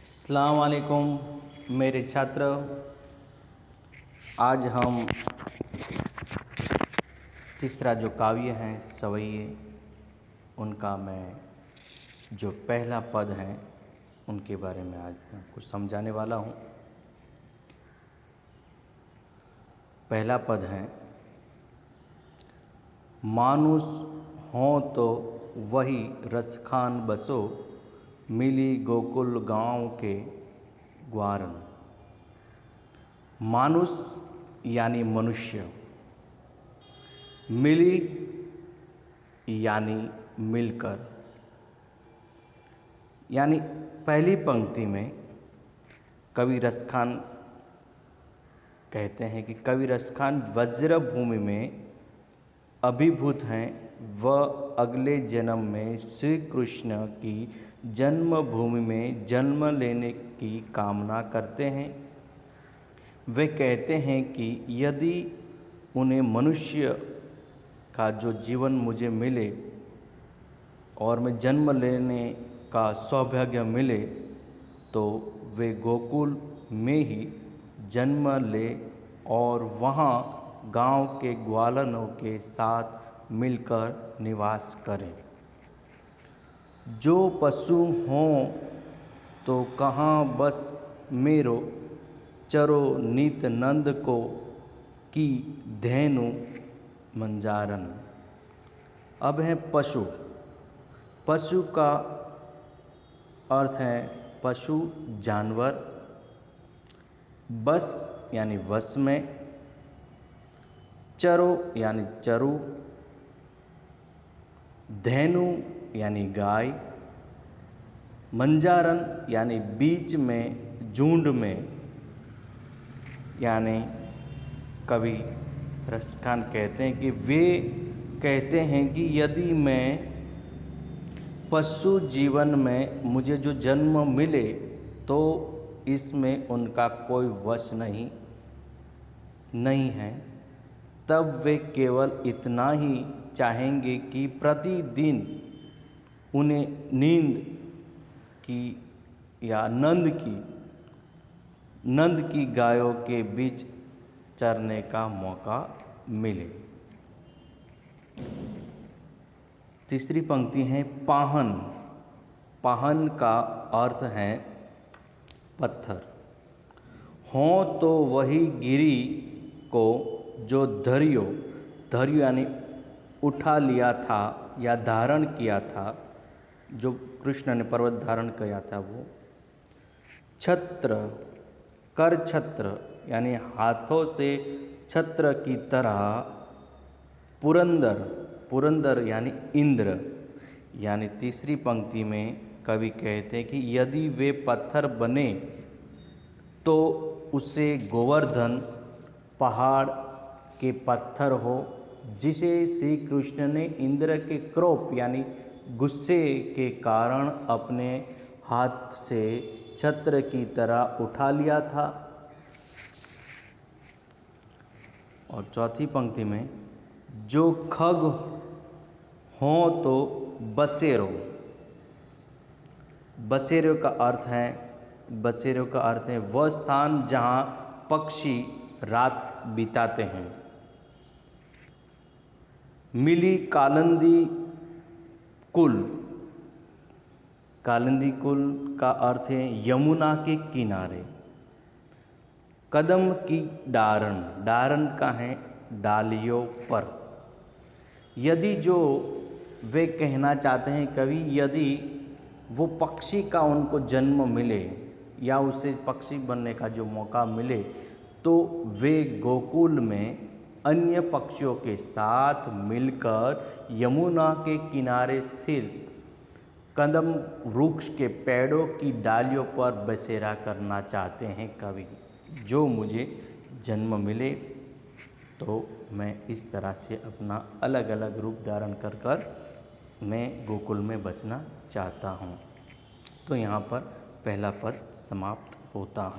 अस्सलाम वालेकुम मेरे छात्र। आज हम तीसरा जो काव्य है सवैये, उनका मैं जो पहला पद है उनके बारे में आज मैं कुछ समझाने वाला हूँ। पहला पद है, मानुष हो तो वही रसखान बसो, मिली गोकुल गाँव के ग्वारन। मानुष यानी मनुष्य, मिली यानी मिलकर, यानी पहली पंक्ति में कवि रसखान कहते हैं कि कवि रसखान वज्र भूमि में अभिभूत हैं व अगले जन्म में श्री कृष्ण की जन्मभूमि में जन्म लेने की कामना करते हैं। वे कहते हैं कि यदि उन्हें मनुष्य का जो जीवन मुझे मिले और मैं जन्म लेने का सौभाग्य मिले तो वे गोकुल में ही जन्म ले और वहाँ गांव के ग्वालनों के साथ मिलकर निवास करें। जो पशु हों तो कहाँ बस मेरो, चरो नित नंद को की धेनु मंजारन। अब है पशु। पशु का अर्थ है पशु जानवर, बस यानी वश में, चरो यानी चरु, धेनु यानी गाय, मंजारन यानी बीच में झुंड में। यानी कवि रसखान कहते हैं कि वे कहते हैं कि यदि मैं पशु जीवन में मुझे जो जन्म मिले तो इसमें उनका कोई वश नहीं है, तब वे केवल इतना ही चाहेंगे कि प्रतिदिन उन्हें नींद की या नंद की गायों के बीच चरने का मौका मिले। तीसरी पंक्ति है पाहन। पाहन का अर्थ है पत्थर। हो तो वही गिरी को जो धर्यो यानी उठा लिया था या धारण किया था, जो कृष्ण ने पर्वत धारण किया था वो। छत्र, कर छत्र यानी हाथों से छत्र की तरह। पुरंदर यानी इंद्र। यानी तीसरी पंक्ति में कवि कहते हैं कि यदि वे पत्थर बने तो उसे गोवर्धन पहाड़ के पत्थर हो, जिसे श्री कृष्ण ने इंद्र के क्रोध यानी गुस्से के कारण अपने हाथ से छत्र की तरह उठा लिया था। और चौथी पंक्ति में जो खग हो तो बसेरो। बसेरो का अर्थ है वह स्थान जहाँ पक्षी रात बिताते हैं। मिली कालिंदी कुल। कालिंदी कुल का अर्थ है यमुना के किनारे। कदम की डारण का है डालियों पर। यदि जो वे कहना चाहते हैं कवि, यदि वो पक्षी का उनको जन्म मिले या उसे पक्षी बनने का जो मौका मिले तो वे गोकुल में अन्य पक्षियों के साथ मिलकर यमुना के किनारे स्थित कदम वृक्ष के पेड़ों की डालियों पर बसेरा करना चाहते हैं कवि। जो मुझे जन्म मिले तो मैं इस तरह से अपना अलग अलग रूप धारण कर मैं गोकुल में बसना चाहता हूँ। तो यहाँ पर पहला पद समाप्त होता है।